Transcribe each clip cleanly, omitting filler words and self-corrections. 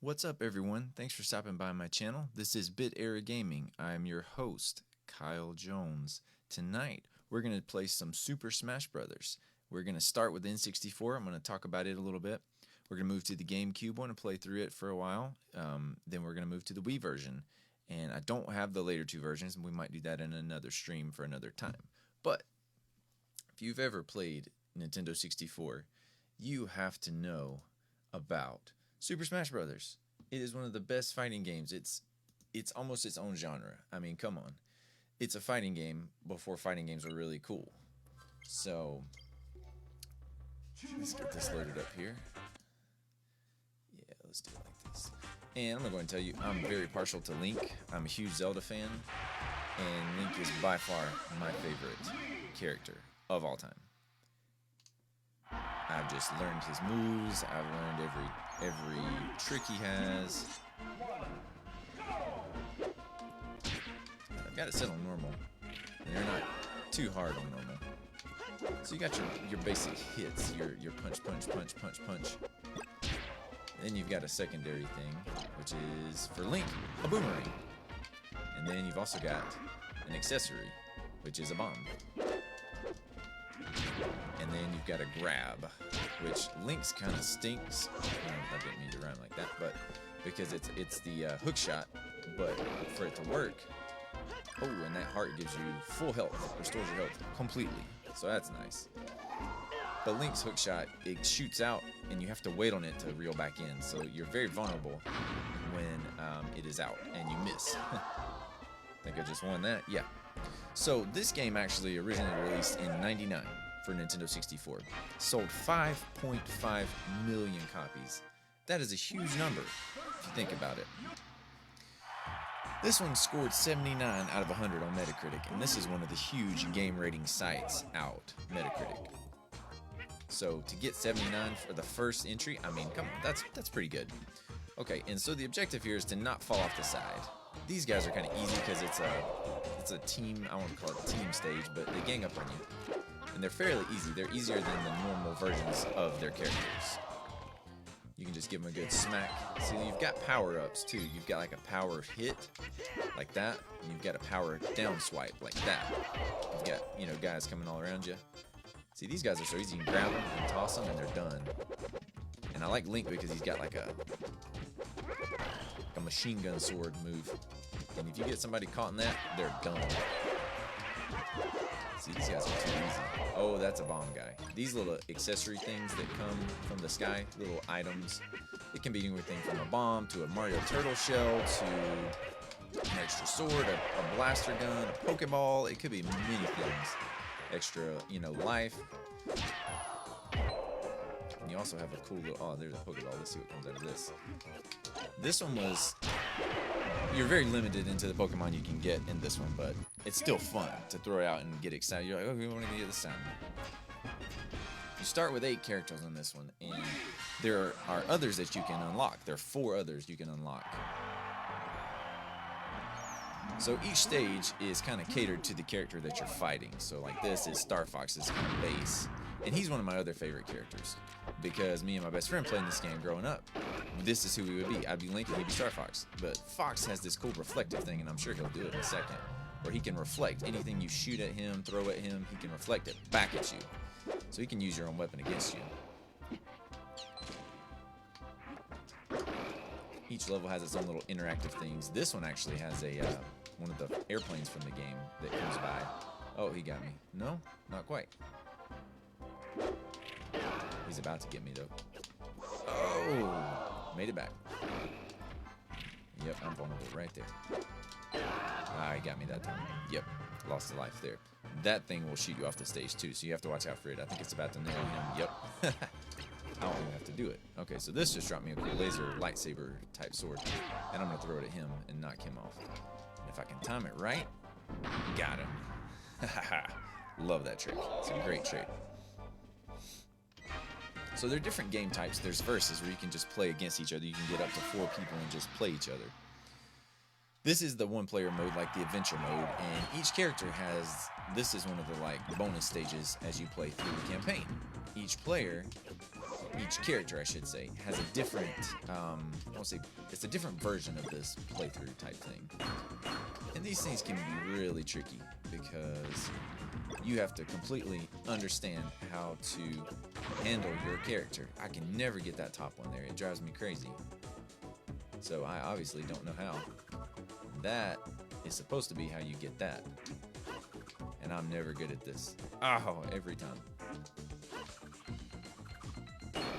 What's up, everyone? Thanks for stopping by my channel. This is Bit Era Gaming. I'm your host, Kyle Jones. Tonight, we're going to play some Super Smash Brothers. We're going to start with N64. I'm going to talk about it a little bit. We're going to move to the GameCube one and play through it for a while. Then we're going to move to the Wii version. And I don't have the later two versions, and we might do that in another stream for another time. But if you've ever played Nintendo 64, you have to know about Super Smash Brothers. It is one of the best fighting games. It's almost its own genre. I mean, come on. It's a fighting game before fighting games were really cool. So, let's get this loaded up here. Yeah, let's do it like this. And I'm going to go ahead and tell you, I'm very partial to Link. I'm a huge Zelda fan. And Link is by far my favorite character of all time. I've just learned his moves. I've learned every trick he has. I've got it set on normal. And they're not too hard on normal. So you got your basic hits, your punch, punch, punch, punch, punch. Then you've got a secondary thing, which is for Link, a boomerang. And then you've also got an accessory, which is a bomb. And then you've got a grab, which Link's kind of stinks. I didn't mean to rhyme like that, but because it's the hook shot, but for it to work, and that heart gives you full health, restores your health completely, so that's nice. But Link's hook shot, it shoots out, and you have to wait on it to reel back in, so you're very vulnerable when it is out, and you miss. I think I just won that, yeah. So this game actually originally released in '99 for Nintendo 64. Sold 5.5 million copies. That is a huge number if you think about it. This one scored 79 out of 100 on Metacritic, and this is one of the huge game rating sites out, Metacritic. So to get 79 for the first entry, I mean, come on, that's pretty good. Okay, and so the objective here is to not fall off the side. These guys are kind of easy because it's a team, I want to call it a team stage, but they gang up on you. And they're fairly easy. They're easier than the normal versions of their characters. You can just give them a good smack. See, you've got power-ups too. You've got like a power hit, like that, and you've got a power down swipe, like that. You've got, guys coming all around you. See, these guys are so easy. You can grab them and toss them, and they're done. And I like Link because he's got like a machine gun sword move. And if you get somebody caught in that, they're done. See, these guys are too easy. Oh, that's a bomb guy. These little accessory things that come from the sky, little items, it can be anything from a bomb to a Mario turtle shell to an extra sword, a blaster gun, a Pokeball. It could be many things. Extra, life. And you also have a cool little, oh, there's a Pokeball. Let's see what comes out of this. This one was, you're very limited into the Pokemon you can get in this one, but it's still fun to throw it out and get excited. You're like, oh, we want to get this time. You start with 8 characters on this one, and there are others that you can unlock. There are 4 others you can unlock. So each stage is kind of catered to the character that you're fighting. So like this is Star Fox's kind of base. And he's one of my other favorite characters. Because me and my best friend playing this game growing up, this is who we would be. I'd be Link and he'd be Star Fox. But Fox has this cool reflective thing, and I'm sure he'll do it in a second, where he can reflect anything you shoot at him, throw at him, he can reflect it back at you. So he can use your own weapon against you. Each level has its own little interactive things. This one actually has a one of the airplanes from the game that comes by. Oh, he got me. No, not quite. He's about to get me, though. Oh, made it back. Yep, I'm vulnerable right there. Ah, he got me that time. Yep, lost a life there. That thing will shoot you off the stage, too, so you have to watch out for it. I think it's about to nail him. Yep. I don't even have to do it. Okay, so this just dropped me a cool laser lightsaber type sword, and I'm going to throw it at him and knock him off. And if I can time it right, got him. Love that trick. It's a great trick. So there are different game types. There's versus where you can just play against each other. You can get up to 4 people and just play each other. This is the one-player mode, like the adventure mode, and each character has, this is one of the like bonus stages as you play through the campaign. Each player each character, I should say, has a different, I won't say, it's a different version of this playthrough type thing. And these things can be really tricky because you have to completely understand how to handle your character. I can never get that top one there. It drives me crazy. So I obviously don't know how. That is supposed to be how you get that. And I'm never good at this. Oh, every time.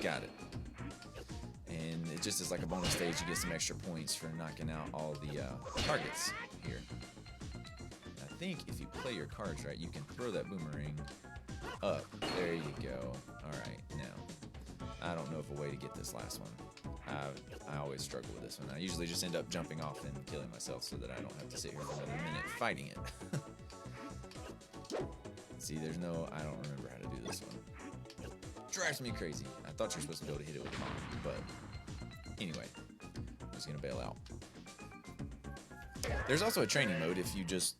Got it. And it just is like a bonus stage. You get some extra points for knocking out all the targets here. I think if you play your cards right, you can throw that boomerang up. There you go. Alright, now, I don't know of a way to get this last one. I always struggle with this one. I usually just end up jumping off and killing myself so that I don't have to sit here for another minute fighting it. See, there's no, I don't remember how to do this one. Drives me crazy. I thought you're supposed to be able to hit it with a bomb, but anyway, I'm just gonna bail out. There's also a training mode if you just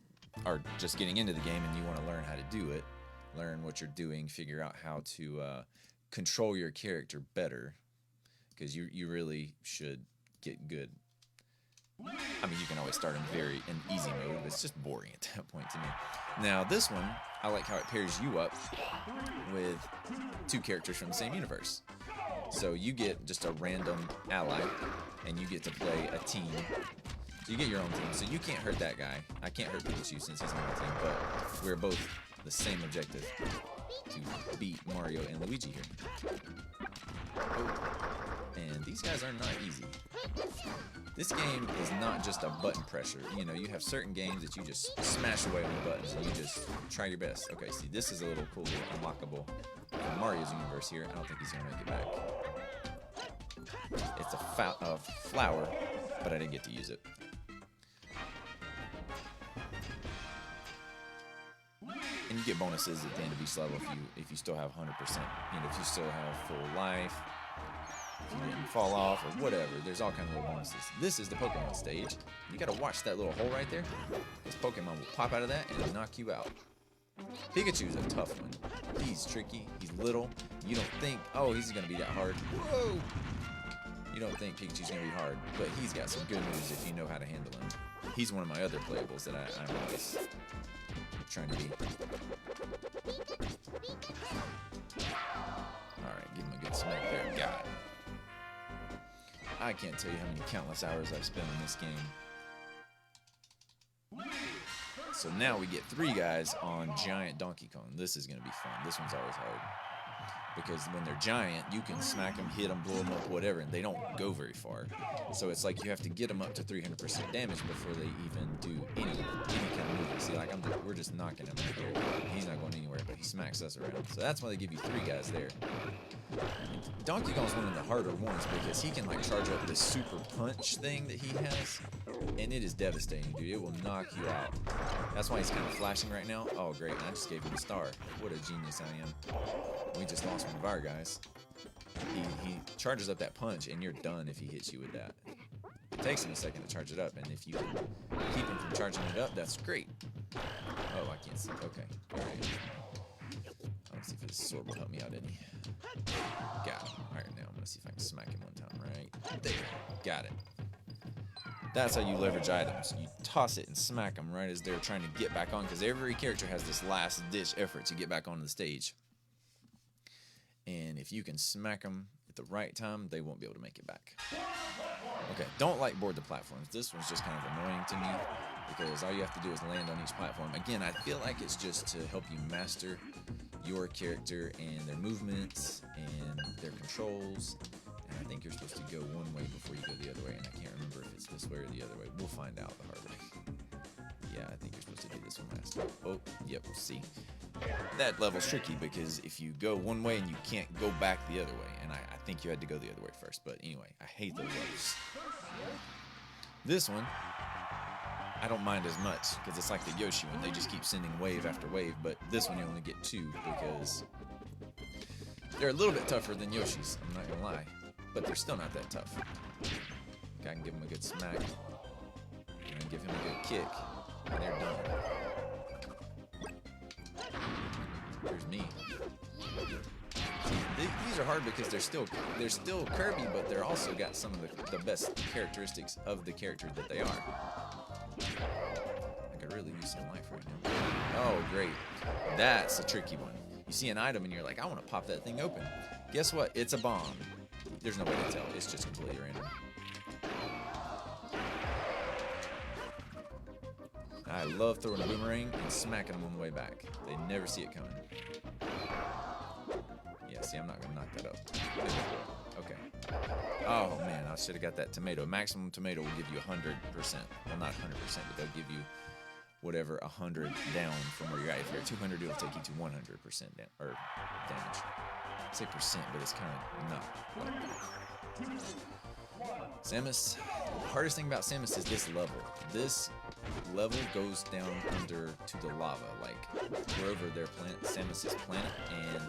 are just getting into the game and you want to learn how to do it, learn what you're doing, figure out how to control your character better, because you really should get good. I mean, you can always start in easy mode, but it's just boring at that point to me. Now, this one, I like how it pairs you up with two characters from the same universe. So you get just a random ally, and you get to play a team. So you get your own team, so you can't hurt that guy. I can't hurt Pikachu since he's on my team, but we're both the same objective, to beat Mario and Luigi here. Oh. And these guys are not easy. This game is not just a button pressure. You know, you have certain games that you just smash away on the buttons and you just try your best. Okay, see, this is a little cool, little unlockable in Mario's universe here. I don't think he's gonna make it back. It's a flower, but I didn't get to use it. And you get bonuses at the end of each level if you still have 100%. You know, if you still have full life. If you didn't fall off or whatever, there's all kinds of little bonuses. This is the Pokemon stage. You gotta watch that little hole right there. This Pokemon will pop out of that and knock you out. Pikachu's a tough one. He's tricky, he's little. You don't think, oh, he's gonna be that hard. Whoa! You don't think Pikachu's gonna be hard, but he's got some good moves if you know how to handle him. He's one of my other playables that I'm always trying to beat. Alright, give him a good smack there. Got it. I can't tell you how many countless hours I've spent on this game. So now we get 3 guys on giant Donkey Kong. This is going to be fun. This one's always hard. Because when they're giant, you can smack them, hit them, blow them up, whatever, and they don't go very far. So it's like you have to get them up to 300% damage before they even do any kind of movement. See, like we're just knocking him out here. He's not going anywhere, but he smacks us around. So that's why they give you 3 guys there. Donkey Kong's one of the harder ones because he can like charge up this super punch thing that he has, and it is devastating, dude. It will knock you out. That's why he's kind of flashing right now. Oh, great. And I just gave him a star. What a genius I am. We just lost one of our guys. He charges up that punch, and you're done if he hits you with that. It takes him a second to charge it up, and if you can keep him from charging it up, that's great. Oh, I can't see. Okay. All right. Let's see if this sword will help me out any. Got it. All right, now I'm going to see if I can smack him one time right there. Got it. That's how you leverage items. You toss it and smack them right as they're trying to get back on, because every character has this last-ditch effort to get back onto the stage. And if you can smack them at the right time, they won't be able to make it back. Okay, don't like board the platforms. This one's just kind of annoying to me because all you have to do is land on each platform. Again, I feel like it's just to help you master your character and their movements and their controls. And I think you're supposed to go one way before you go the other way, and I can't remember if it's this way or the other way. We'll find out the hard way. Yeah, I think you're supposed to do this one last. Oh, yep, we'll see. That level's tricky because if you go one way and you can't go back the other way, and I think you had to go the other way first, but anyway, I hate those levels. This one, I don't mind as much because it's like the Yoshi one. They just keep sending wave after wave, but this one you only get 2 because they're a little bit tougher than Yoshi's, I'm not gonna lie, but they're still not that tough. Okay, I can give him a good smack and give him a good kick, and they're done. Here's me. See, These are hard because they're still Kirby, but they're also got some of the best characteristics of the character that they are. I could really use some life right now. Oh, great. That's a tricky one. You see an item and you're like, I want to pop that thing open. Guess what? It's a bomb. There's no way to tell. It's just completely random. I love throwing a boomerang and smacking them on the way back. They never see it coming. Yeah, see, I'm not going to knock that up. Okay. Oh, man, I should have got that tomato. Maximum tomato will give you 100%. Well, not 100%, but they'll give you whatever 100 down from where you're at. If you're at 200, it'll take you to 100% damage. I say percent, but it's kind of not like that. Samus. The hardest thing about Samus is this level. This level goes down under to the lava, like we're over their planet, Samus's planet, and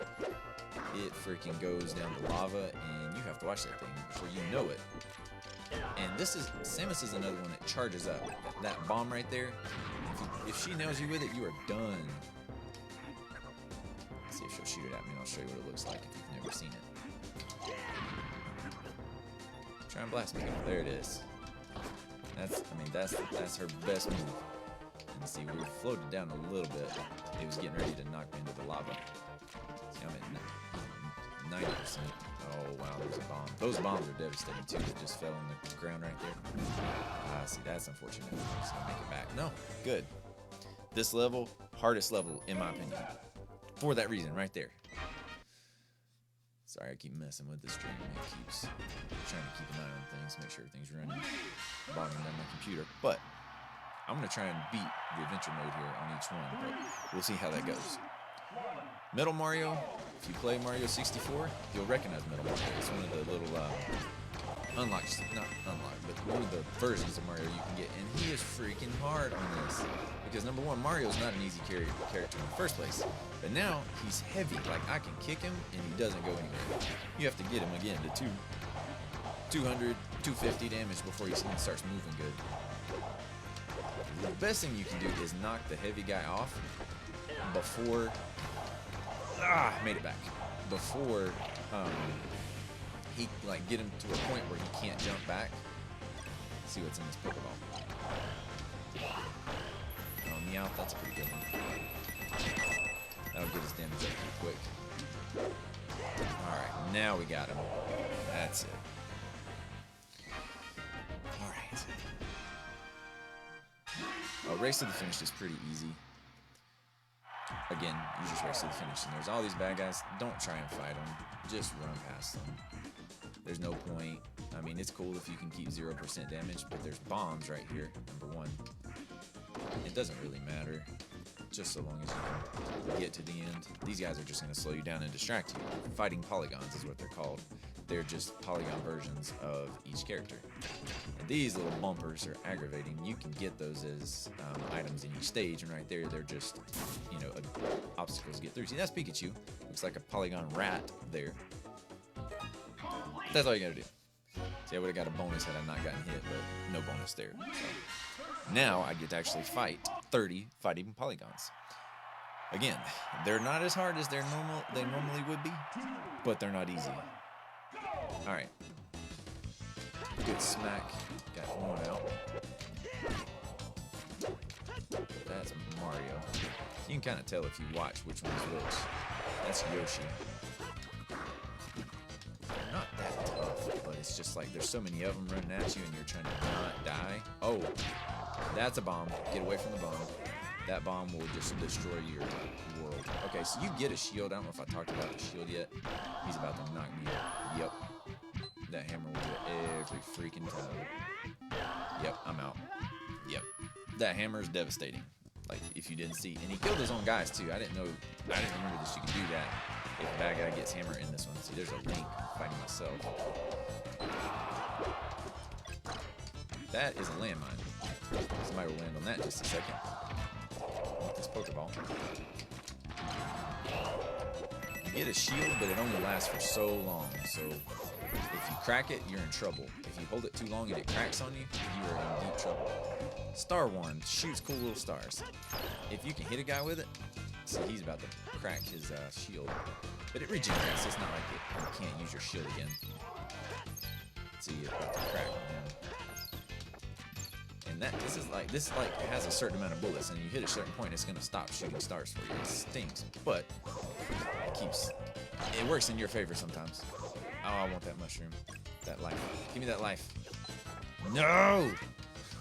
it freaking goes down to lava, and you have to watch that thing before you know it. And Samus is another one that charges up. That bomb right there, if she nails you with it, you are done. Let's see if she'll shoot it at me, and I'll show you what it looks like if you've never seen it. Try and blast me. There it is. That's her best move. And see, we floated down a little bit. It was getting ready to knock me into the lava. See, I'm at 90%. Oh wow, there's a bomb. Those bombs are devastating too. That just fell on the ground right there. See, that's unfortunate. I'm just gonna make it back. No, good. This level, hardest level in my opinion. For that reason, right there. Sorry, I keep messing with the stream. It keeps trying to keep an eye on things, make sure everything's running, bogging down my computer. But I'm going to try and beat the adventure mode here on each one, but we'll see how that goes. Metal Mario, if you play Mario 64, you'll recognize Metal Mario. It's one of the little unlocked, not unlocked, but one of the versions of Mario you can get. And he is freaking hard on this. Because number one, Mario's not an easy character in the first place. But now, he's heavy. Like, I can kick him, and he doesn't go anywhere. You have to get him, again, to 200, 250 damage before he starts moving good. The best thing you can do is knock the heavy guy off before... made it back. Before he, like, get him to a point where he can't jump back. Let's see what's in this Pokeball. Oh, Meowth, that's a pretty good one. That'll get his damage up pretty quick. Alright, now we got him. That's it. Alright. Race to the finish is pretty easy. Again, you just race to the finish. And there's all these bad guys. Don't try and fight them. Just run past them. There's no point. I mean, it's cool if you can keep 0% damage, but there's bombs right here, number one. It doesn't really matter, just so long as you can get to the end. These guys are just going to slow you down and distract you. Fighting polygons is what they're called. They're just polygon versions of each character. And these little bumpers are aggravating. You can get those as items in each stage, and right there, they're just, you know, obstacles to get through. See, that's Pikachu. Looks like a polygon rat there. That's all you gotta do. See, I would have got a bonus had I not gotten hit, but no bonus there. So now I get to actually fight 30 fighting polygons. Again, they're not as hard as they normally would be, but they're not easy. All right. Good smack. Got one out. That's Mario. You can kind of tell if you watch which one's which. That's Yoshi. They're not that tough, but it's just like there's so many of them running at you and you're trying to not die. Oh, that's a bomb. Get away from the bomb. That bomb will just destroy your world. Okay, so you get a shield. I don't know if I talked about the shield yet. He's about to knock me out. Yep. That hammer will do it every freaking time. Yep, I'm out. Yep. That hammer is devastating. Like, if you didn't see. And he killed his own guys, too. I didn't remember this. You can do that if a bad guy gets hammer in this one. See, there's a Link fighting myself. That is a landmine. Somebody will land on that in just a second. With this Pokeball. You get a shield, but it only lasts for so long. So if you crack it, you're in trouble. If you hold it too long and it cracks on you, you are in deep trouble. Star Wand shoots cool little stars. If you can hit a guy with it, see, he's about to crack his shield. But it regenerates. It's not like you can't use your shield again. See, it's about to crack. And this has a certain amount of bullets, and you hit a certain point, it's gonna stop shooting stars for you. It stings, but it works in your favor sometimes. Oh, I want that mushroom, that life. Give me that life. No!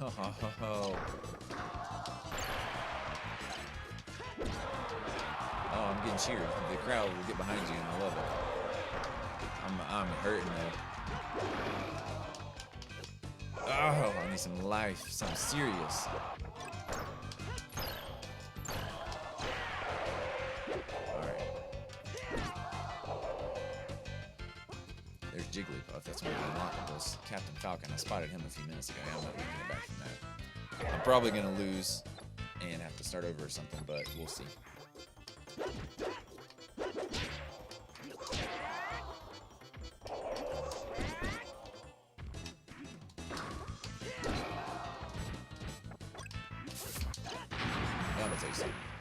Oh, I'm getting cheered. The crowd will get behind you, and I love it. I'm hurting though. Oh, I need some life, something serious. Alright. There's Jigglypuff. That's one of the unlockables. Captain Falcon. I spotted him a few minutes ago. I'm not making it back from that. I'm probably going to lose and have to start over or something, but we'll see.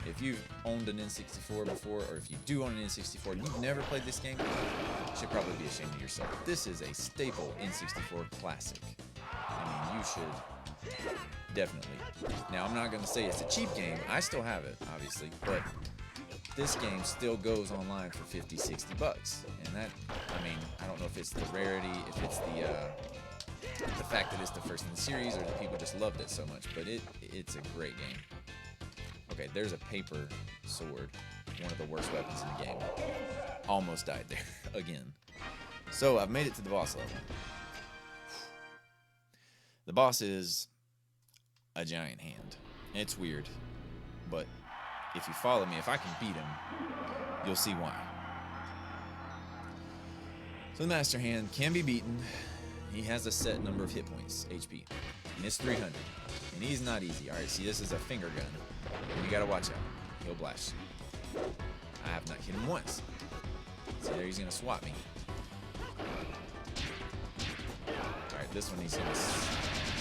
If you've owned an N64 before, or if you do own an N64 and you've never played this game, you should probably be ashamed of yourself. This is a staple N64 classic. I mean, you should definitely. Now, I'm not going to say it's a cheap game. I still have it, obviously, but this game still goes online for 50, 60 bucks. And that, I mean, I don't know if it's the rarity, if it's the fact that it's the first in the series, or that people just loved it so much, but it's a great game. Okay, there's a paper sword, one of the worst weapons in the game. Almost died there again. So I've made it to the boss level. The boss is a giant hand. It's weird, but if you follow me, if I can beat him, you'll see why. So the Master Hand can be beaten. He has a set number of hit points, HP, and it's 300. And he's not easy. Alright, see, this is a finger gun. And you gotta watch out. He'll blast you. I have not hit him once. See, there he's gonna swat me. Alright, this one he's gonna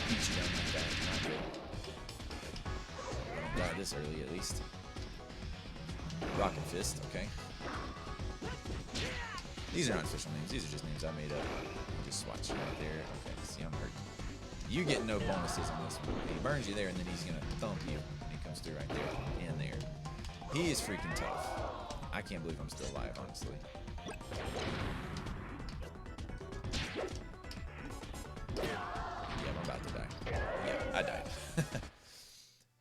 beat you down like that. Not good. I don't die this early, at least. Rocket Fist, okay. These are not official names. These are just names I made up. Just swat you right there. Okay, see, I'm hurting. You get no bonuses on this one. He burns you there, and then he's gonna thump you. And he comes through right there and there. He is freaking tough. I can't believe I'm still alive, honestly. Yeah, I'm about to die. Yeah, I died.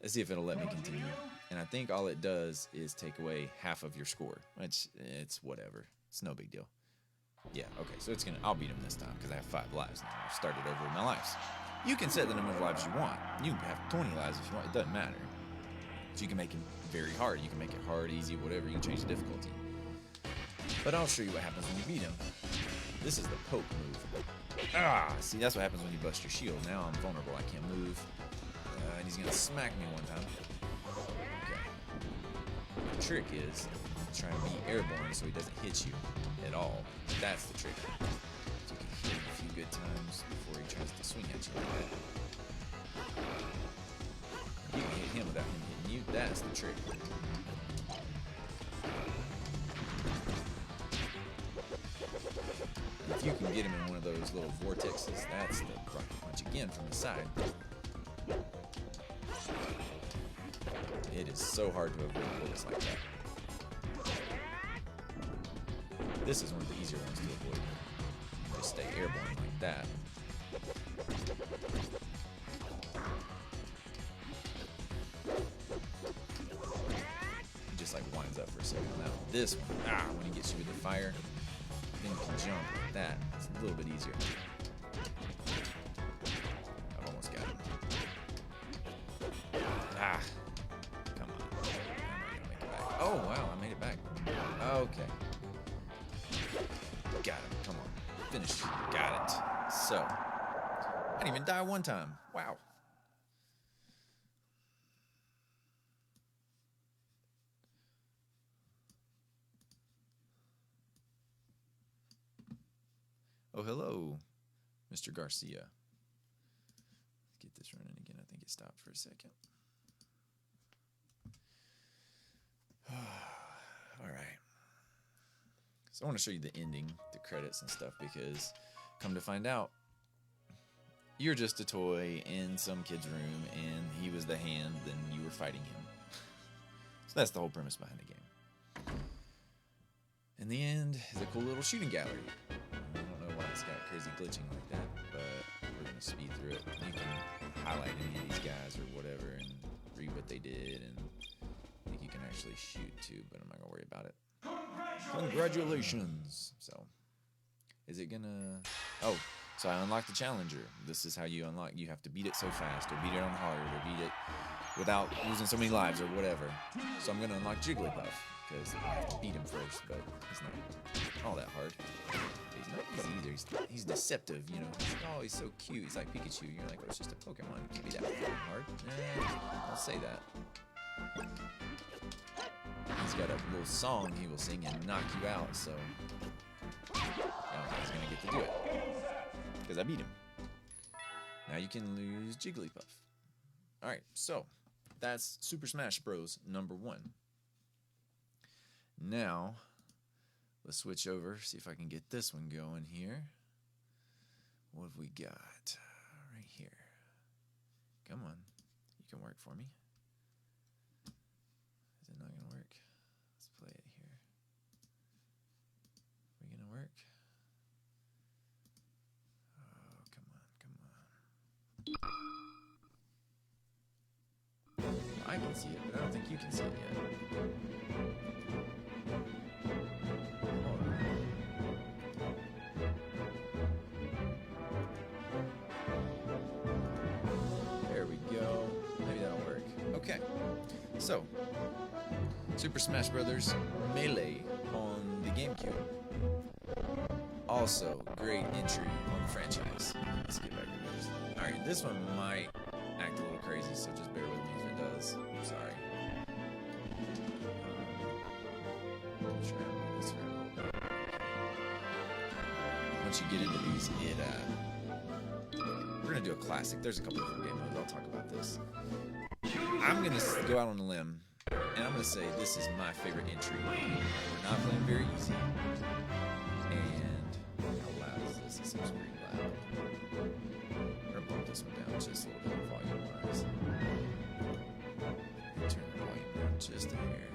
Let's see if it'll let me continue. And I think all it does is take away half of your score, which it's whatever. It's no big deal. Yeah, okay, so I'll beat him this time because I have 5 lives now. I've started over with my lives. You can set the number of lives you want. You can have 20 lives if you want. It doesn't matter. So you can make him very hard. You can make it hard, easy, whatever. You can change the difficulty. But I'll show you what happens when you beat him. This is the poke move. Ah, see, that's what happens when you bust your shield. Now I'm vulnerable. I can't move. And he's going to smack me one time. Okay. The trick is try and be airborne so he doesn't hit you at all. That's the trick. So you can hit him a few good times before he tries to swing at you like that. You can hit him without him hitting you. That's the trick. And if you can get him in one of those little vortexes, that's the rocket punch again from the side. It is so hard to avoid bullets like that. This is one of the easier ones to avoid. Just stay airborne like that. He just like winds up for a second. Now this one, when he gets you with the fire, then you can jump like that. It's a little bit easier. I've almost got him. Come on. I'm not gonna make it back. Oh wow, I made it back. Okay. Got him. Come on. Finish. Got it. So, I didn't even die one time. Wow. Oh, hello, Mr. Garcia. Let's get this running again. I think it stopped for a second. All right. So I want to show you the ending, the credits and stuff, because come to find out, you're just a toy in some kid's room, and he was the hand, and you were fighting him. So that's the whole premise behind the game. In the end, is a cool little shooting gallery. I don't know why it's got crazy glitching like that, but we're going to speed through it. You can highlight any of these guys or whatever and read what they did, and I think you can actually shoot too, but I'm not going to worry about it. Congratulations! So, is it gonna... Oh, so I unlocked the challenger. This is how you unlock. You have to beat it so fast, or beat it on hard, or beat it without losing so many lives, or whatever. So I'm gonna unlock Jigglypuff, because I have to beat him first, but he's not all that hard. He's not easy either. He's deceptive, you know. Oh, he's so cute. He's like Pikachu. You're like, oh, it's just a Pokemon. It can't be that hard. Don't say that. He's got a little song he will sing and knock you out, so I don't think he's gonna get to do it, because I beat him. Now you can lose Jigglypuff. Alright, so that's Super Smash Bros. #1. Now, let's switch over, see if I can get this one going here. What have we got? Right here. Come on, you can work for me. Is it not gonna work? Let's play it here. Are we gonna work? Oh, come on, come on. I can see it, but I don't think you can see it yet. Hold on. There we go. Maybe that'll work. Okay. So, Super Smash Bros. Melee on the GameCube. Also, great entry on the franchise. Let's get back to this. Alright, this one might act a little crazy, so just bear with me if it does. I'm sorry. Sure, this around. Once you get into these, we're gonna do a classic. There's a couple different game modes. I'll talk about this. I'm gonna go out on a limb, and I'm gonna say this is my favorite entry. We're not playing very easy. And how loud is this? It seems pretty loud. I'm gonna bump this one down just a little bit volume-wise. And turn the volume down just a hair.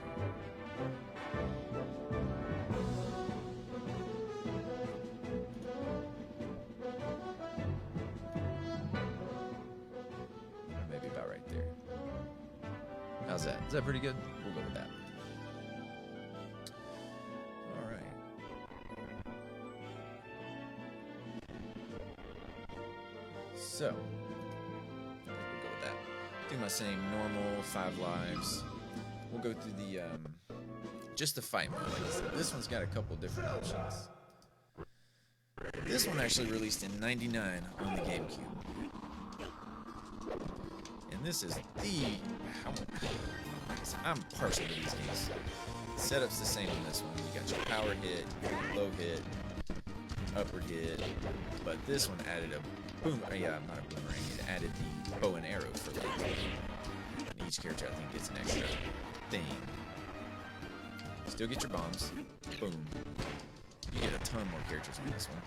Maybe about right there. How's that? Is that pretty good? We'll go with that. Alright. So, I think we'll go with that. Do my same normal 5 lives. We'll go through the, just the fight mode. Like I said, this one's got a couple different options. This one actually released in '99 on the GameCube. And this is I'm partial to these games. Setup's the same on this one. You got your power hit, low hit, upward hit, but this one added a not a boomerang. It added the bow and arrow for like, and each character I think gets an extra thing. Still get your bombs. Boom. You get a ton more characters in this one.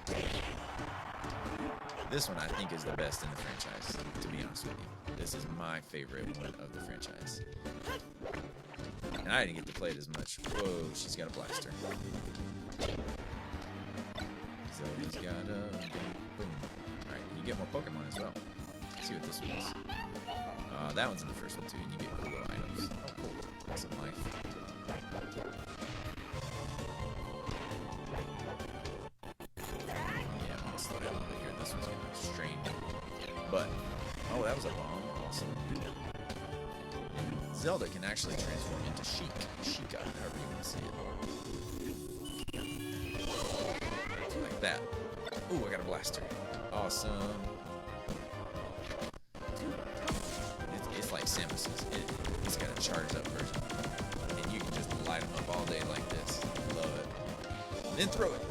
This one I think is the best in the franchise, to be honest with you. This is my favorite one of the franchise. And I didn't get to play it as much. Whoa, she's got a blaster. So he's got a boom. Alright, you get more Pokemon as well. Let's see what this one is. That one's in the first one too, and you get cool little items. Oh, cool. That's some life. Yeah, I'm gonna slow down a little bit here. This one's gonna be strained. But, oh, that was a bomb. Awesome. Zelda can actually transform into Sheikah, however you want to see it. Like that. Ooh, I got a blaster. Awesome. It's like Samus's. It's got a charged up version. And you can just light them up all day like this. Love it. And then throw it.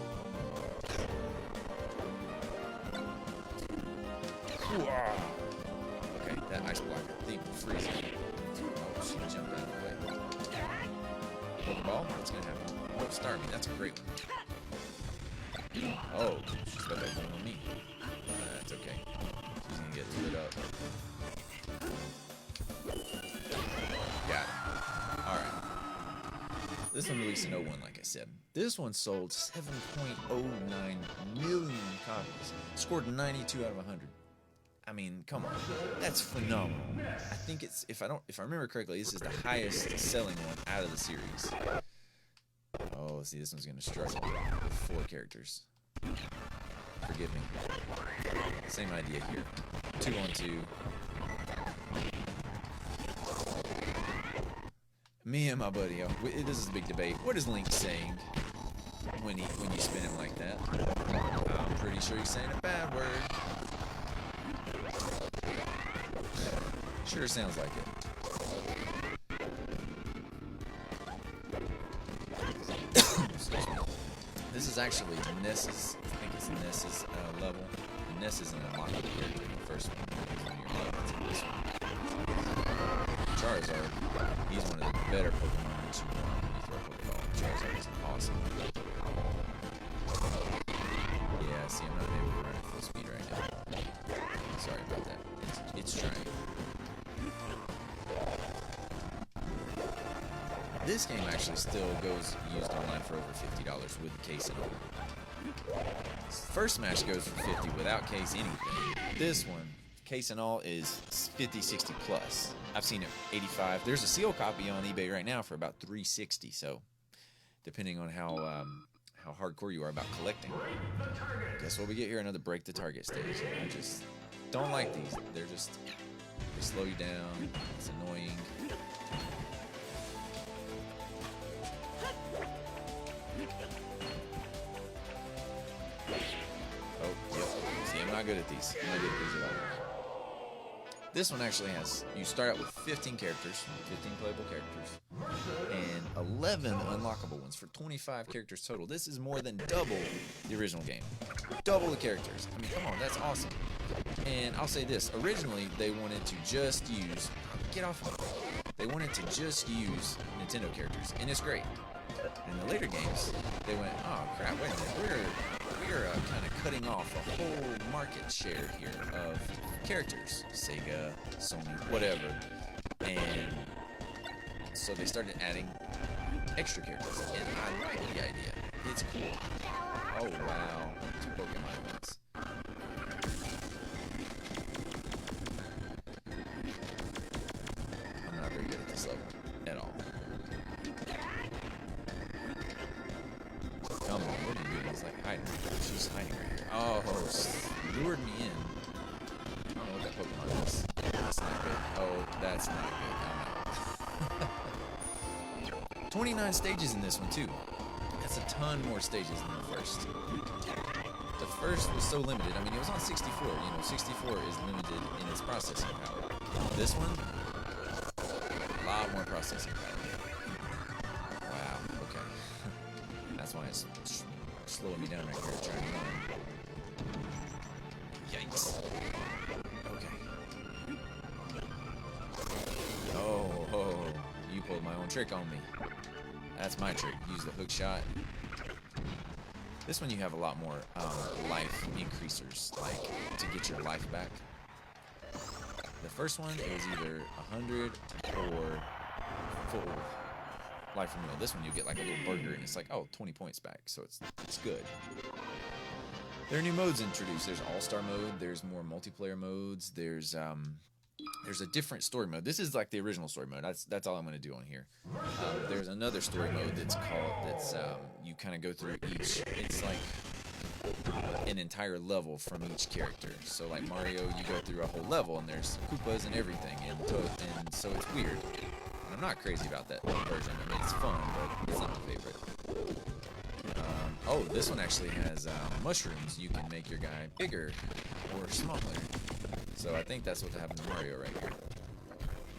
Okay, that ice block I think will freeze me. Oh, she jumped out of the way. Pokeball? What's gonna happen? Oh, Starmie, that's a great one. Oh, she's about to go on me. That's okay. She's gonna get lit up. Got it. Alright. This one released in 01, like I said. This one sold 7.09 million copies. Scored 92 out of 100. I mean, come on. That's phenomenal. I think it's, if I remember correctly, this is the highest selling one out of the series. Oh, see, this one's gonna struggle with 4 characters. Forgive me. Same idea here. 2-on-2. Me and my buddy, this is a big debate. What is Link saying when you spin him like that? I'm pretty sure he's saying a bad word. Sure sounds like it. This is actually Ness's, I think it's Ness's level. And Ness is an unlockable character in the first one. He's one of your levels in this one. Charizard, he's one of the better Pokemon that you want when you throw a Pokeball. Charizard is awesome. Yeah, see, I'm not able to run at full speed right now. Sorry about that. It's trying. This game actually still goes used online for over $50 with the case and all. First Smash goes for 50 without case anything. This one, case and all, is 50, 60 plus. I've seen it 85. There's a seal copy on eBay right now for about 360. So, depending on how hardcore you are about collecting. Guess what we get here? Another break the target stage. I just don't like these. They slow you down. It's annoying. Oh, yep. See, I'm not good at these. I'm not good at these at all. This one actually has, you start out with 15 characters, 15 playable characters, and 11 unlockable ones for 25 characters total. This is more than double the original game. Double the characters. I mean, come on, that's awesome. And I'll say this, originally they wanted to just use, get off of me. They wanted to just use Nintendo characters, and it's great. In the later games, they went, oh crap, wait a minute, we're kind of cutting off a whole market share here of characters, Sega, Sony, whatever, and so they started adding extra characters, and I like the idea. It's cool. Oh wow, 2 Pokemon at once. I'm not very good at this level at all. Come on, what are you doing? He's like hiding. She's hiding right here. Oh, lured me in. I don't know what that Pokemon is. That's not good. Oh, that's not good. I'm out. 29 stages in this one, too. That's a ton more stages than the first. The first was so limited. I mean, it was on 64. You know, 64 is limited in its processing power. This one, a lot more processing power. Wow, okay. That's why it's slowing me down right here, trying to run. Yikes. Okay. Oh, you pulled my own trick on me. That's my trick. Use the hook shot. This one you have a lot more life increasers, like to get your life back. The first one, it was either 100 or full life renewal. This one you get like a little burger and it's like, oh, 20 points back, so it's good. There are new modes introduced. There's all-star mode, there's more multiplayer modes, there's a different story mode. This is like the original story mode. That's all I'm going to do on here. There's another story mode that's you kind of go through each, it's like an entire level from each character. So like Mario, you go through a whole level and there's Koopas and everything, and so it's weird. I'm not crazy about that version. I mean, it's fun, but it's not my favorite. Oh, this one actually has mushrooms. You can make your guy bigger or smaller. So I think that's what happened to Mario right here.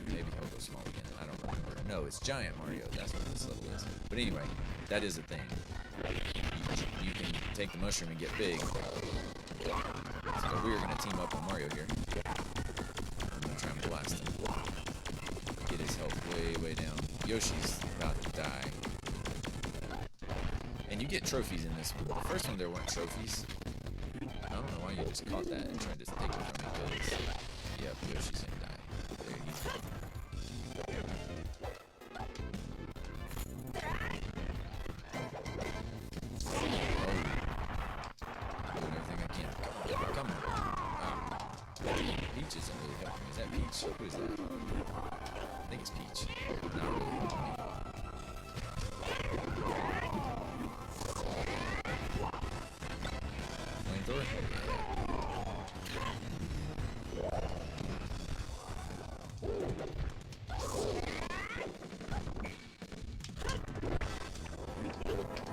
Maybe he'll go small again. I don't remember. No, it's Giant Mario. That's what this level is. But anyway, that is a thing. You can take the mushroom and get big. So we're going to team up with Mario here. I'm going to try and blast him. Get his health way, way down. Yoshi's about to die. And you get trophies in this one. The first one there weren't trophies. I don't know why you just caught that and tried to take it from me, because, yep, Yoshi's gonna die. There, he's dead. I'm doing everything I can. Come on. Peach isn't really helping me. Is that Peach? Who is that? I think it's Peach. Not really. Flamethrower?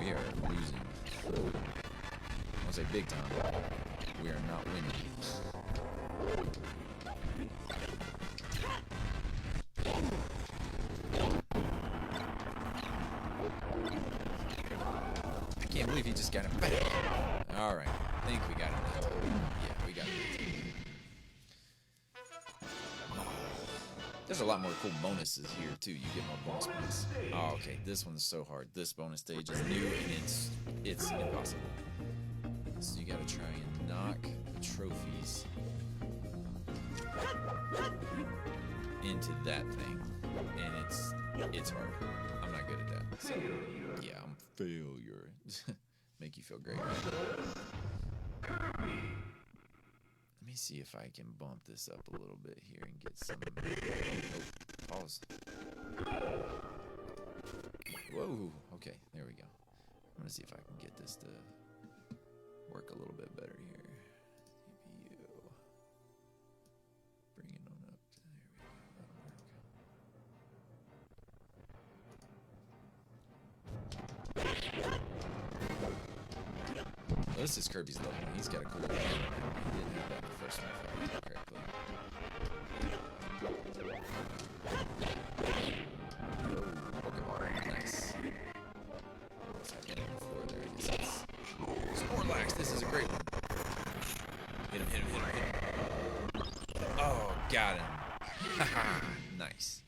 We are losing. I won't say big time. We are not winning. I can't believe he just got him back. Alright, I think we got him that time. Yeah, we got him that time. There's a lot more cool bonuses here too. You get more bonus points. Oh, okay, this one's so hard. This bonus stage is new and it's impossible. So you gotta try and knock the trophies into that thing, and it's hard. I'm not good at that. So yeah, I'm failure. Make you feel great. Right? Let me see if I can bump this up a little bit here and get some. Oh, pause. Whoa. Okay, there we go. I'm gonna see if I can get this to work a little bit better here. CPU. Bring it on up. There we go. Well, this is Kirby's level. He's got a cool game. He didn't have that in the first one, if I remember correctly. Oh, Pokemon. Nice. What's happening on the floor there? I guess it's Snorlax. This is a great one. Hit him, hit him, hit him, hit him. Oh, got him. Haha. Nice.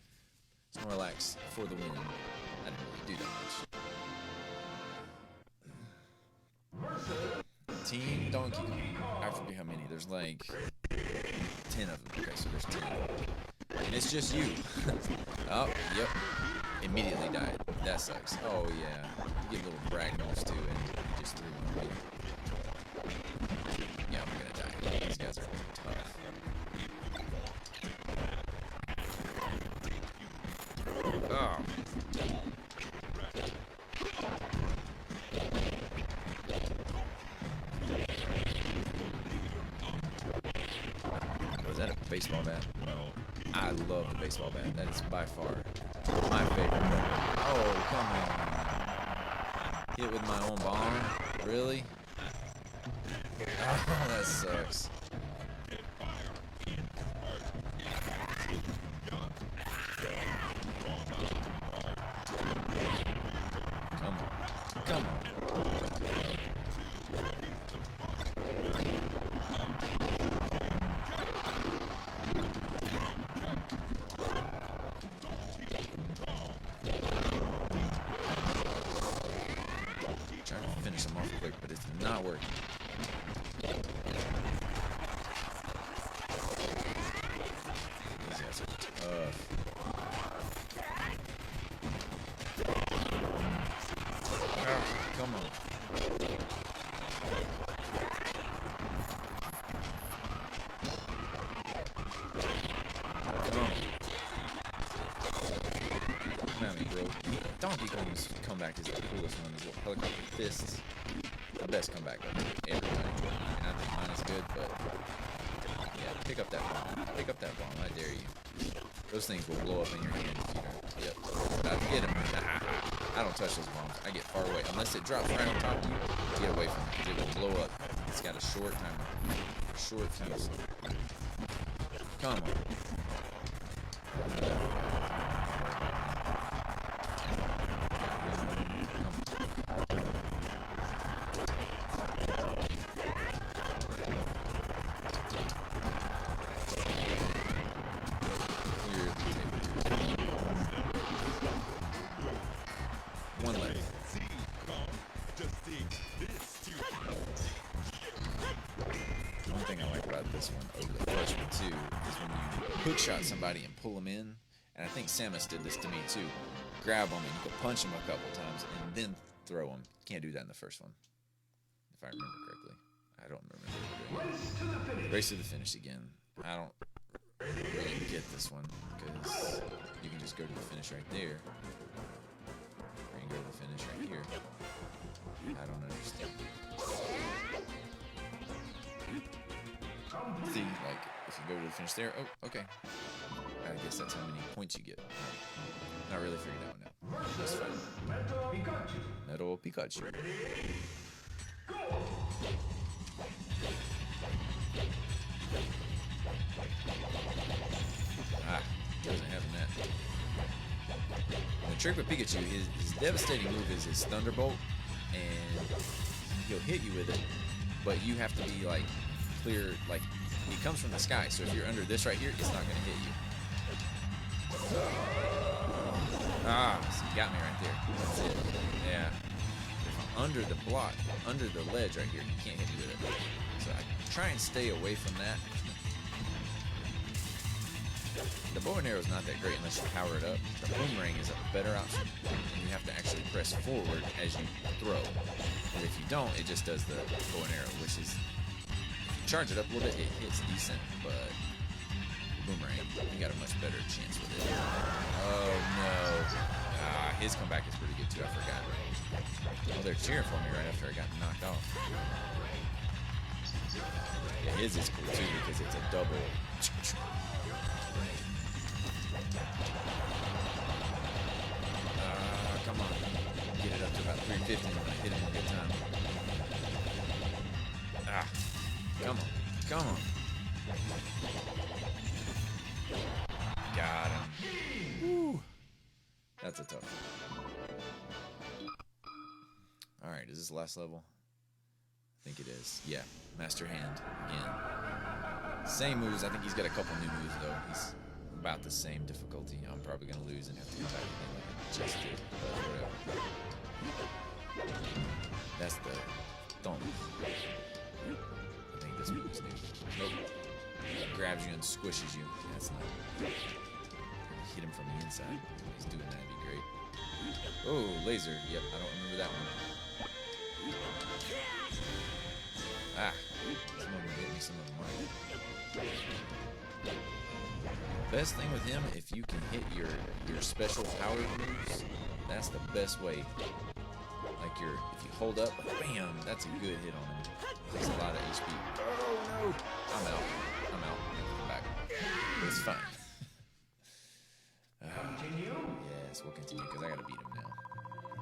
Snorlax for the win. I didn't really do that much. Team Donkey Kong. I forget how many. There's like 10 of them. Okay, so there's 10. And it's just you. Oh, yep. Immediately died. That sucks. Oh, yeah. You get little brag moves too, and you just threw one away. Yeah, I'm gonna die. These guys are tough. Oh. Was that a baseball bat? No. I love the baseball bat. That is by far my favorite weapon. Oh, come on. Hit with my own bomb? Really? Oh, that sucks. Come on. Come on. Trying to finish him off quick, but it's not working. These guys are tough. Come on. Come at me, bro. Donkey Kong's comeback is the coolest one. His little helicopter fists. The best comeback of everybody. And I think mine is good, but yeah, pick up that bomb. Pick up that bomb. I dare you. Those things will blow up in your hand if you don't. Yep. About to get him. I don't touch those bombs. I get far away. Unless it drops right on top of you, get away from it, because it will blow up. It's got a short timer. Short fuse. Come on. One left. about this one over the first one too is when you hook shot somebody and pull them in, and I think Samus did this to me too. Grab them and you can punch them a couple times and then throw them. Can't do that in the first one, if I remember correctly. I don't remember doing it. Race to the finish again. I don't really get this one because you can just go to the finish right there, or you can go to the finish right here. I don't understand. See, like, if you go to the finish there, oh, okay. I guess that's how many points you get. Not really figured out now. That's fine. Metal Pikachu. Ah, wasn't having that. And the trick with Pikachu, his devastating move is his Thunderbolt, and he'll hit you with it, but you have to be like clear, like he comes from the sky, so if you're under this right here, it's not gonna hit you. Ah, so you got me right there. That's it. Yeah. If I'm under the block, under the ledge right here, you can't hit me with it. So I try and stay away from that. The bow and arrow is not that great unless you power it up. The boomerang is a better option, and you have to actually press forward as you throw. And if you don't, it just does the bow and arrow, which is, if you charge it up a little bit, it hits decent, but boomerang, you got a much better chance with it. Oh no. Ah, his comeback is pretty good too, I forgot. Oh, they're cheering for me right after I got knocked off. Yeah, his is cool too because it's a double. Come on. Get it up to about 350 when I hit him a good time. Ah, come on. Come on. Got him. Woo. That's a tough one. Alright, is this the last level? I think it is. Yeah, Master Hand again. Same moves. I think he's got a couple new moves though. He's about the same difficulty. I'm probably going to lose and have to come back again like I just did. But whatever. That's the thump. I think this move is new. Nope. Grabs you and squishes you. That's not. Hit him from the inside. If he's doing that, it'd be great. Oh, laser. Yep, I don't remember that one. Ah, some of them hit me, some of them might. Best thing with him, if you can hit your special power moves, that's the best way. Like if you hold up, like bam, that's a good hit on him. Takes a lot of HP. Oh no, I'm out. I'm out. I'm back. It's fine. Yes, we'll continue because I gotta beat him now.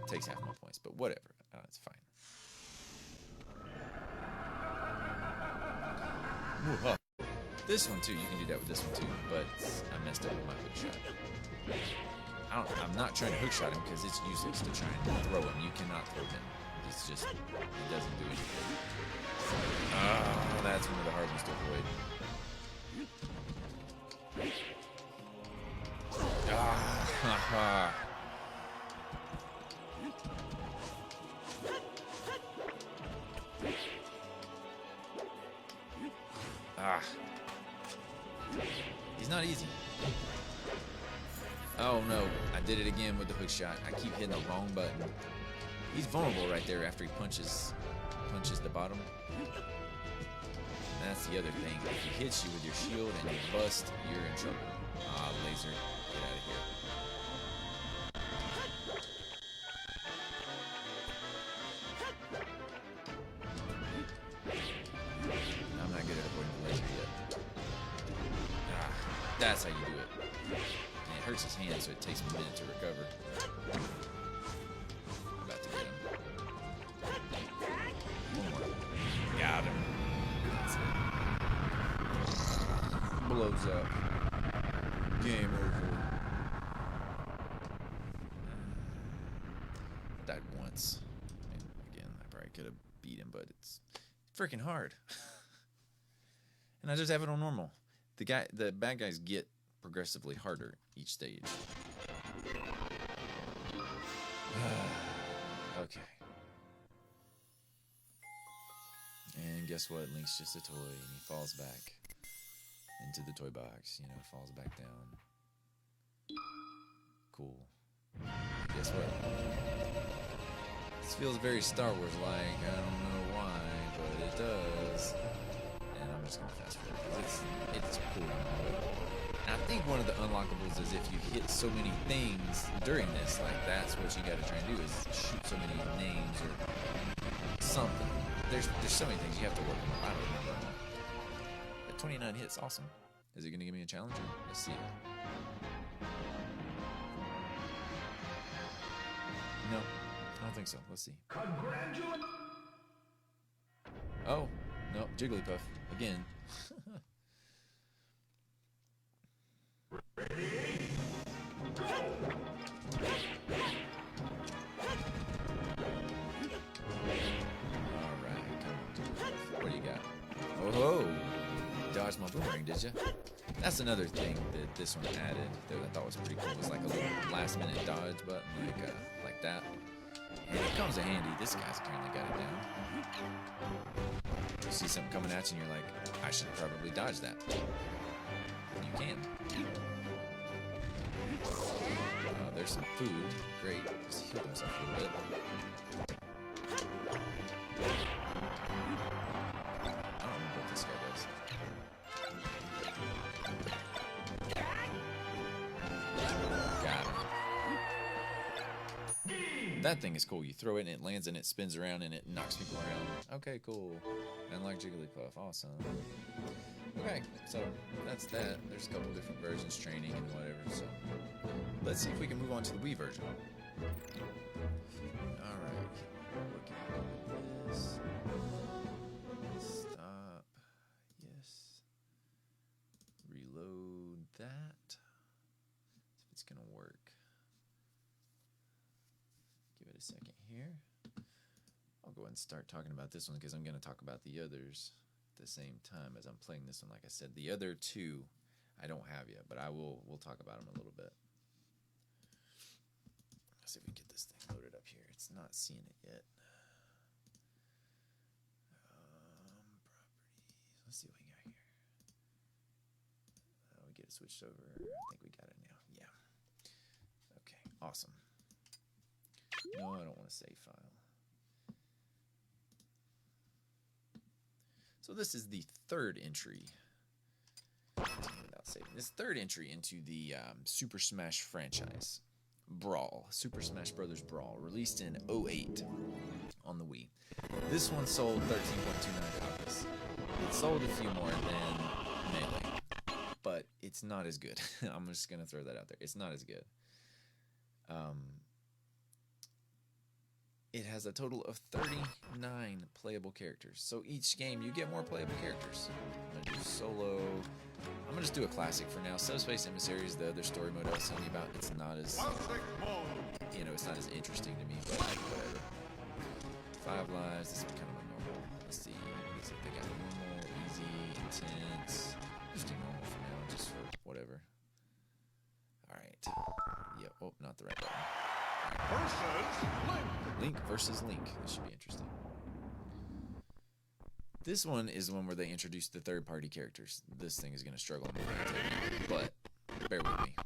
It takes half my points, but whatever. It's fine. Ooh, oh. This one too, you can do that with this one too, but I messed up with my hook shot. I'm not trying to hook shot him because it's useless to try and throw him. You cannot throw him. It's just, it doesn't do anything. Oh, that's one of the hard ones to avoid. Ah, haha. Ah. He's not easy. Oh no, I did it again with the hook shot. I keep hitting the wrong button. He's vulnerable right there after he punches the bottom. And that's the other thing. If he hits you with your shield and you bust, you're in trouble. Ah, laser. Get out of here. I'm not good at avoiding the laser yet. Ah, that's how you do it. And it hurts his hand, so it takes a minute to recover. I'm about to get him. One more. Got him. That's it. Blows up. Game over. Died once. And again, I probably could have beat him, but it's freaking hard. And I just have it on normal. The bad guys get progressively harder each stage. Okay. And guess what? Link's just a toy, and he falls back into the toy box. You know, falls back down. Cool. Guess what? This feels very Star Wars-like. I don't know why, but it does. And I'm just gonna fast forward because it's cool and all. And I think one of the unlockables is if you hit so many things during this, like that's what you got to try and do is shoot so many names or something. There's so many things you have to work on. I don't remember them all. But 29 hits, awesome. Is it gonna give me a challenge? Let's see. No, I don't think so. Let's see. Congratulations! Oh, no, Jigglypuff again. What do you got? Oh, dodged my boomerang, did you? That's another thing that this one added that I thought was pretty cool. It was like a little last-minute dodge button, like that. And it comes in handy. This guy's apparently got it down. You see something coming at you, and you're like, I should probably dodge that. And you can. There's some food. Great. Just healed himself a little bit. This guy does. Got him. That thing is cool. You throw it and it lands and it spins around and it knocks people around. Okay, cool. Unlike Jigglypuff. Awesome. Okay, so that's that. There's a couple different versions, training and whatever. So let's see if we can move on to the Wii version. Alright. What can I do with this? Reload that. See if it's gonna work. Give it a second here. I'll go ahead and start talking about this one because I'm gonna talk about the others at the same time as I'm playing this one. Like I said, the other two I don't have yet, but we'll talk about them a little bit. Let's see if we can get this thing loaded up here. It's not seeing it yet. Properties. Let's see what we got here. We get it switched over. I think we got it now. Yeah. Okay. Awesome. No, I don't want to save file. So this is the third entry. Without saving. This third entry into the Super Smash franchise. Brawl. Super Smash Bros. Brawl. Released in 2008 on the Wii. This one sold 13.29 copies. It sold a few more than Melee. But it's not as good. I'm just going to throw that out there. It's not as good. It has a total of 39 playable characters. So each game, you get more playable characters. I'm going to do solo. I'm going to just do a classic for now. Subspace Emissary is the other story mode I was telling you about. It's not as, it's not as interesting to me, but whatever. 5 lives. This is kind of a normal. Let's see. What is it? They got normal, easy, intense. Just do normal for now, just for whatever. Alright. Yep. Oh, not the right button. Link versus Link. This should be interesting. This one is the one where they introduced the third-party characters. This thing is going to struggle, but bear with me. I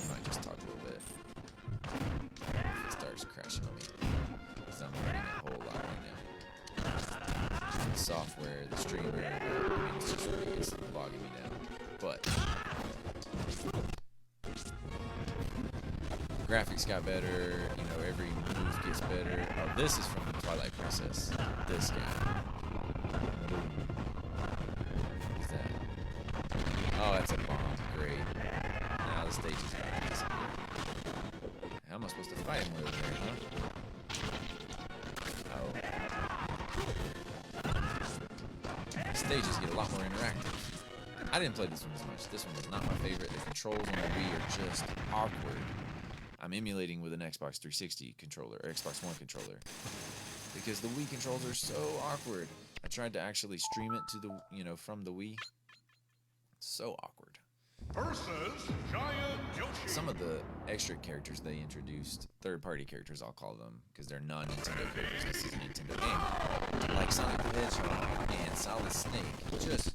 might just talk a little bit. If it starts crashing on me, because I'm running a whole lot right now. The software, the streamer, it's just really, it's bogging me down. But graphics got better, every move gets better. Oh, this is from the Twilight Princess. This guy. What is that? Oh, that's a bomb. Great. Now the stage is gonna disappear. How am I supposed to fight him over there, huh? Oh. Stages get a lot more interactive. I didn't play this one as much. This one was not my favorite. The controls on the Wii are just awkward. I'm emulating with an Xbox 360 controller, or Xbox One controller, because the Wii controls are so awkward. I tried to actually stream it to the, from the Wii. So awkward. versus Giant Yoshi. Some of the extra characters they introduced, third-party characters I'll call them, because they're non-Nintendo characters. This is a Nintendo game, like Sonic the Hedgehog and Solid Snake. Just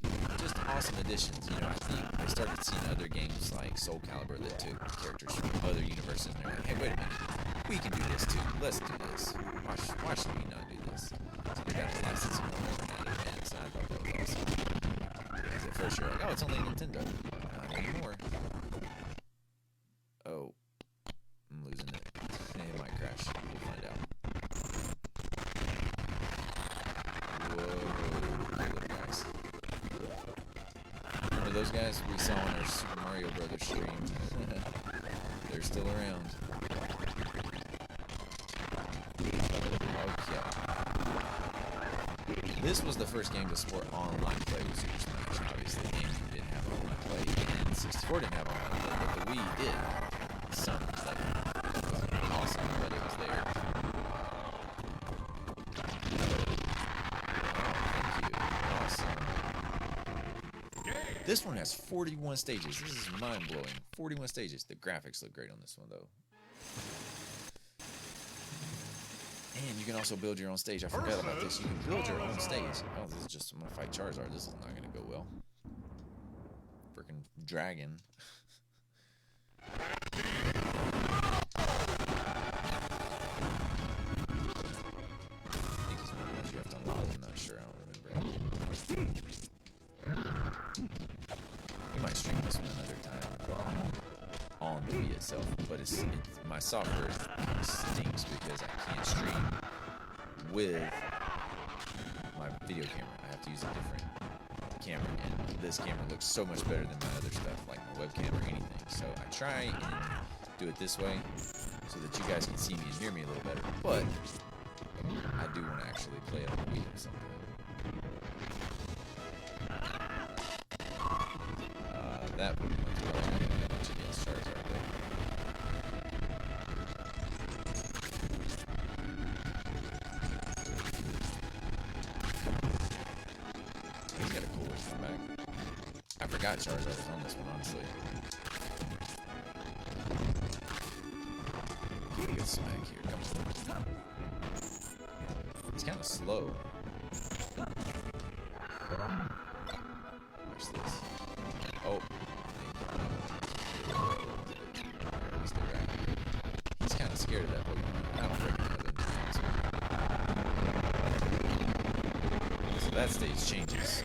awesome additions. You know, I think I started seeing other games like Soul Calibur that took characters from other universes, and they're like, hey, wait a minute, we can do this too. Let's do this. Why should we not do this? So they got the licensing on that advance, and I thought that was awesome. Because at first you're like, oh, it's only Nintendo. Not anymore. Oh, I'm losing it. It might crash. We'll find out. Whoa, little guys. Remember those guys we saw on our Super Mario Brothers stream? They're still around. Okay. This was the first game to support online play with Super Smash. Obviously, the game didn't have online play, and 64 didn't have online play, but the Wii did. Some like it wasn't awesome, but it was there. Oh, thank you. Awesome. This one has 41 stages. This is mind-blowing. 41 stages. The graphics look great on this one, though. And you can also build your own stage. I forgot about this. You can build your own stage. Oh, this is just, I'm gonna fight Charizard. This is not gonna go well. Freaking dragon. I think it's one of the ones you have to unlock. I'm not sure. I don't remember. We might stream this one another time on the Wii itself, but it's my software stinks because I can't stream with my video camera. I have to use a different camera, and this camera looks so much better than my other stuff, like my webcam or anything. So I try and do it this way so that you guys can see me and hear me a little better, but I do want to actually play it on the Wii or something. That Pokemon's probably not going to do much against Charizard, though. He's got a cool comeback. I forgot Charizard was on this one, honestly. Get a good smack here. Come on. He's kind of slow. Watch this. Oh. He's kind of scared of that Pokemon. I don't recognize him. So that stage changes.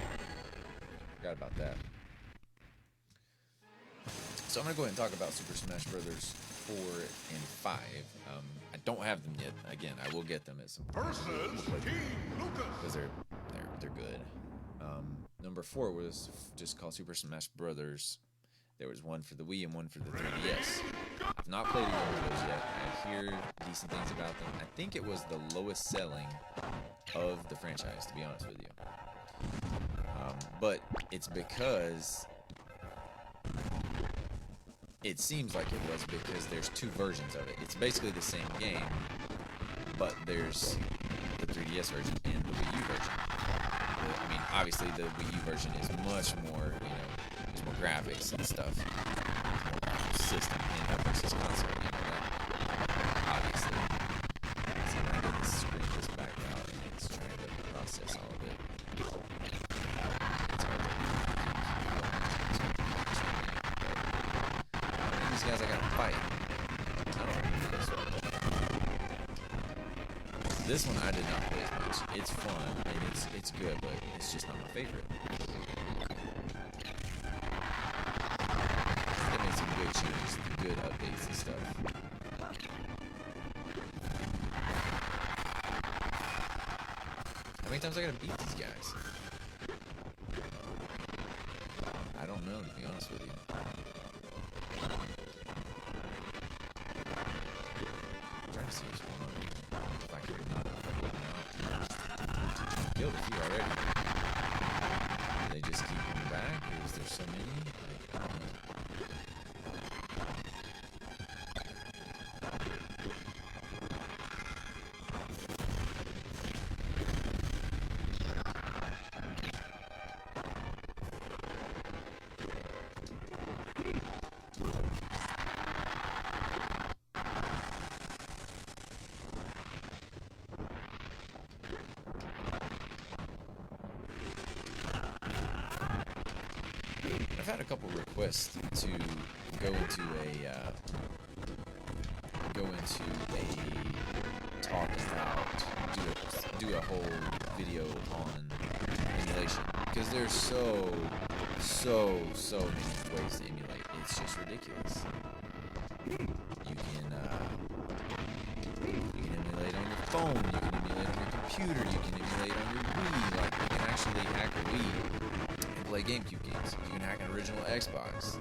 Forgot about that. So I'm going to go ahead and talk about Super Smash Brothers 4 and 5. I don't have them yet. Again, I will get them at some point. Because they're good. Number 4 was just called Super Smash Brothers. There was one for the Wii and one for the 3DS. I've not played either of those yet. I hear decent things about them. I think it was the lowest selling of the franchise, to be honest with you. But it's because it seems like it was because there's two versions of it. It's basically the same game, but there's the 3DS version and the Wii U version. I mean, obviously the Wii U version is much more, you know, there's more graphics and stuff. There's more graphics system in that versus console, you know that. Obviously. So when I get this screen this back out and it's trying to process all of it. It's hard to these guys I gotta fight. I don't remember this one. This one I did not play as much. It's fun and it's good, but it's just not my favorite. They made some good changes, some good updates and stuff. How many times I gotta beat these guys? I don't know, to be honest with you. I'm trying to see what's going on here. If I can not killed a few already. Do they just keep coming back? Or is there so many? Like, I don't know. had a couple requests to go into a talk about do a whole video on emulation, because there's so many ways to emulate. It's just ridiculous. You can emulate on your phone, you can emulate on your computer, you can emulate on your Wii. Like, you can actually hack a Wii and play GameCube games. You can hack an original Xbox.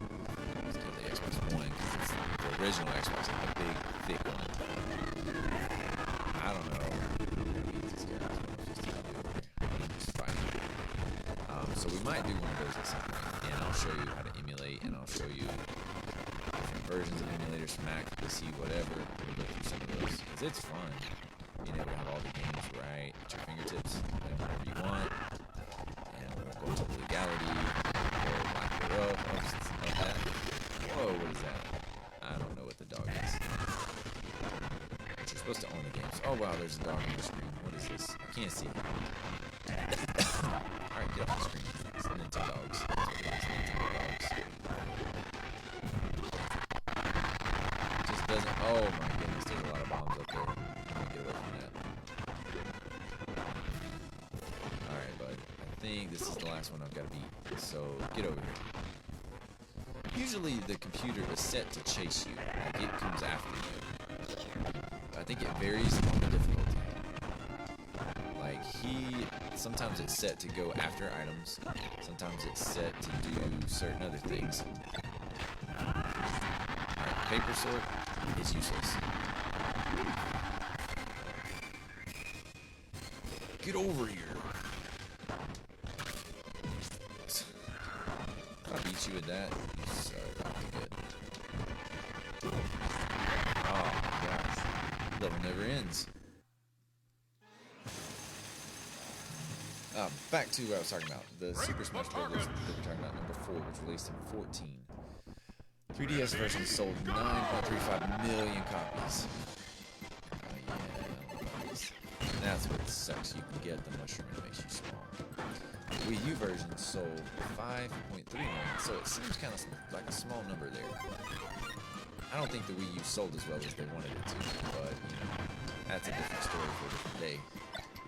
Let's kill the Xbox One, because it's the original Xbox, like the big, thick one. I don't know. So we might do one of those at some point, and I'll show you how to emulate, and I'll show you different versions of emulators for Mac, PC, whatever. We'll go through some of those, because it's fun being able to have all the games right at your fingertips, play them whenever you want, and we'll go into the legality, or lack thereof of that. Whoa, what is that? I don't know what the dog is. But you're supposed to own the games. Oh wow, there's a dog on the screen. What is this? I can't see. Alright, get off the screen. It's Nintendo dogs. Just doesn't. Oh my goodness, there's a lot of bombs up there. I'm gonna get away from that. Alright, bud. I think this is the last one I've got to beat. So get over here. Usually the computer is set to chase you. Like, it comes after you. I think it varies on the difficulty. Like, sometimes it's set to go after items, sometimes it's set to do certain other things. Alright, paper sword is useless. Get over here! If I beat you with that, you suck. Good. Oh my gosh. Level never ends. Back to what I was talking about, the Super Smash Bros. That we're talking about, number 4, which released in 14. 3DS version sold 9.35 million copies. And that's what sucks. You can get the mushroom, it makes you small. The Wii U version sold 5.3 million, so it seems kind of like a small number there. I don't think the Wii U sold as well as they wanted it to, but, you know, that's a different story for a different day.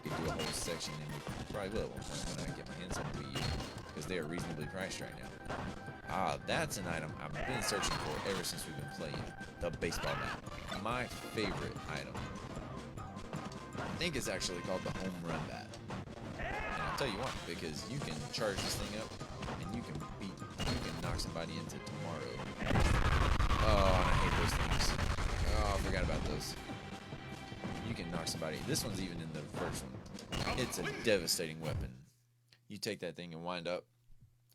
We could do a whole section, and we probably will when I get my hands on the Wii U, because they are reasonably priced right now. That's an item I've been searching for ever since we've been playing. The baseball bat. My favorite item. I think it's actually called the home run bat. And I'll tell you why, because you can charge this thing up, and you can knock somebody into tomorrow. Oh, I hate those things. Oh, I forgot about those. You can knock somebody. This one's even in the first one. It's a devastating weapon. You take that thing and wind up,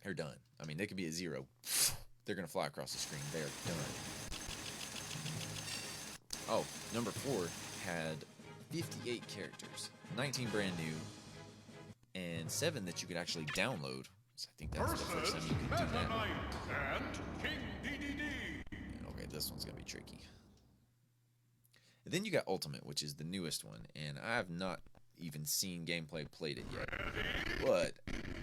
they're done. I mean, they could be at 0. They're going to fly across the screen. They are done. Oh, number 4 had 58 characters. 19 brand new. And 7 that you could actually download. So I think that's the first time you could do that. Okay, this one's going to be tricky. And then you got Ultimate, which is the newest one, and I have not even seen gameplay played it yet. But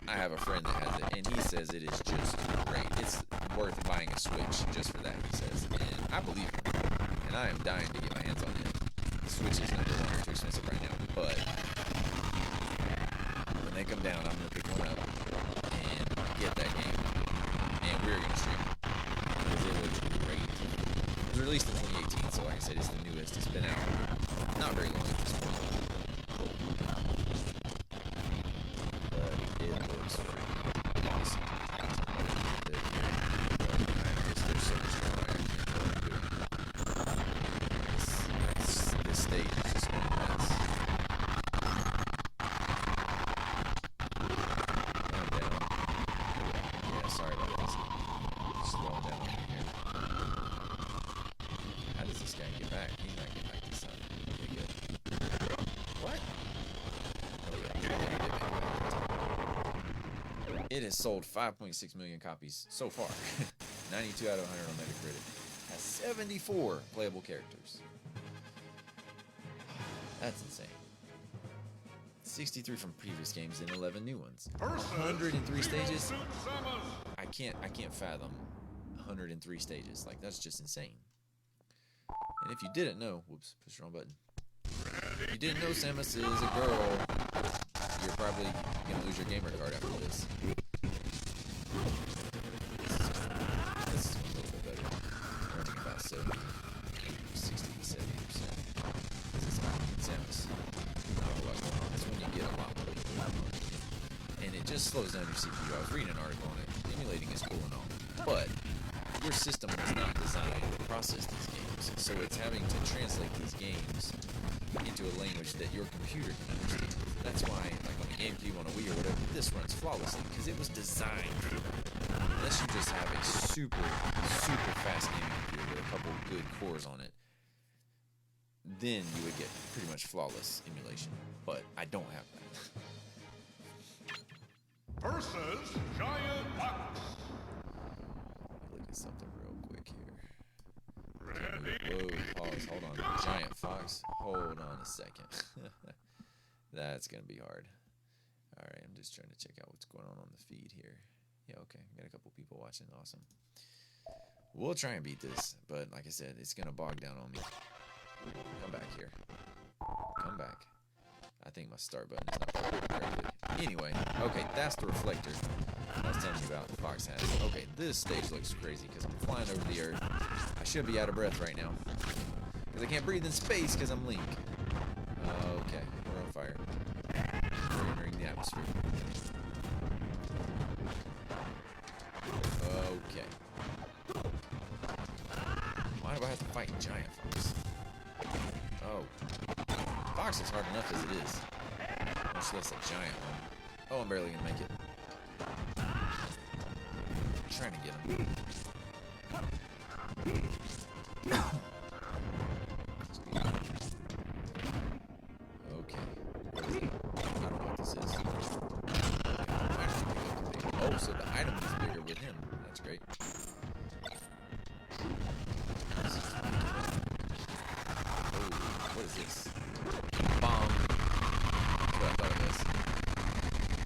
I have a friend that has it, and he says it is just great. It's worth buying a Switch just for that, he says, and I believe him. And I am dying to get my hands on it. The Switch is number 1 or too expensive right now, but when they come down, I'm gonna pick one up and get that game, and we're gonna stream it because it looks great. It was released in 2018, so like I said, it's the newest. It's been out not very long at this point. But it looks freaking awesome. There's so much more I can do. This stage is just one mess. Yeah, sorry about this. Slowing down over here. How does this guy get back? He's not getting back this time. Okay, good. What? It has sold 5.6 million copies so far. 92 out of 100 on Metacritic. Has 74 playable characters. That's insane. 63 from previous games and 11 new ones. 103 stages. I I can't fathom 103 stages. Like, that's just insane. And if you didn't know, whoops, push the wrong button. If you didn't know Samus is a girl, you're probably gonna lose your gamer card after this. This is a little bit better. Running about 60 to 70%. This is Samus. Not a lot going on. That's when you get a lot more going on. And it just slows down your CPU. I was reading an article on it. Emulating is cool and all, but your system was not designed to process these games, so it's having to translate these games into a language that your computer can understand. That's why, like on the GameCube, on a Wii or whatever, this runs flawlessly, because it was designed for that. Unless you just have a super, super fast gaming computer with a couple good cores on it, then you would get pretty much flawless emulation. But I don't have that. Versus Giant Fox. Look at something real quick here. Ready? Whoa, pause, hold on. Giant Fox, hold on a second. That's gonna be hard. Alright, I'm just trying to check out what's going on the feed here. Yeah, okay, got a couple people watching, awesome. We'll try and beat this, but like I said, it's gonna bog down on me. Come back here. Come back. I think my start button is not working correctly. Anyway, okay, that's the reflector I was telling you about the Fox has. Okay, this stage looks crazy because I'm flying over the earth. I should be out of breath right now because I can't breathe in space because I'm Link. Okay, we're on fire. We're entering the atmosphere. Okay. Why do I have to fight Giant Fox? Oh. Fox is hard enough as it is. Much less a giant one. Oh, I'm barely gonna make it. I'm trying to get him. Okay. What is it? I don't know what this is. Oh, so the item is bigger with him. That's great. Oh, what is this? Bomb. That's what I thought it was.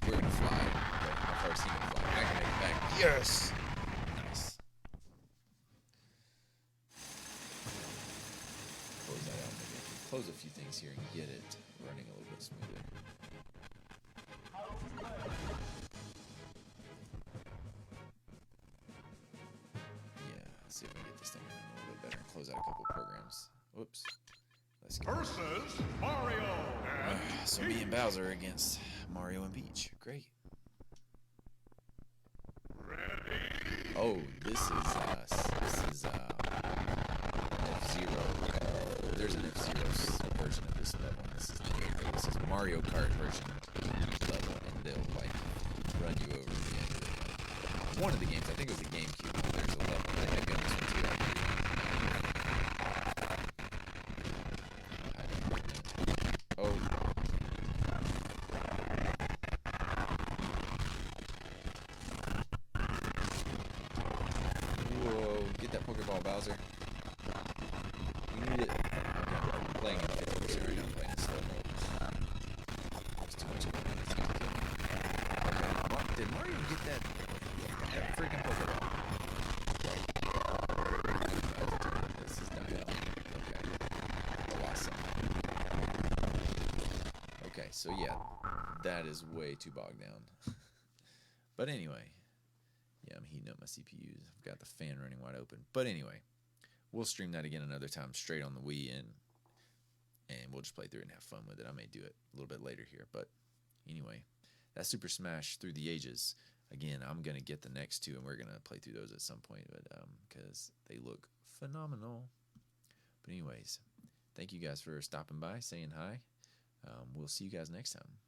We're gonna fly. Wait, how far is he gonna fly? I can make it back. Yes! Nice. Close that out. Maybe I can close a few things here and get it running a little bit smoother. Yeah, let's see if we can get this thing running a little bit better and close out a couple programs. Whoops. Let's go. Versus Mario and So me and Bowser against Mario and Peach. Great. Oh, this is F-Zero. There's an F-Zero version of this level. This is Mario Kart version level, and they'll like run you over the end of it. One of the games, I think it was the GameCube. There's a level. They might be on this one too. Oh. Whoa, get that Pokeball, Bowser. We need it. Okay, I'm playing in 50% right now. I'm playing in slow mode. There's too much going on. It's gonna kill me. Okay, did Mario get that freaking Pokeball? This is dying. Okay. Awesome. Okay, so yeah, that is way too bogged down. But anyway, yeah, I'm heating up my CPUs. I've got the fan running wide open. But anyway, we'll stream that again another time straight on the Wii, and we'll just play through it and have fun with it. I may do it a little bit later here, but anyway, that's Super Smash Through the Ages. Again, I'm gonna get the next two, and we're gonna play through those at some point, but because they look phenomenal. But anyways, thank you guys for stopping by, saying hi. We'll see you guys next time.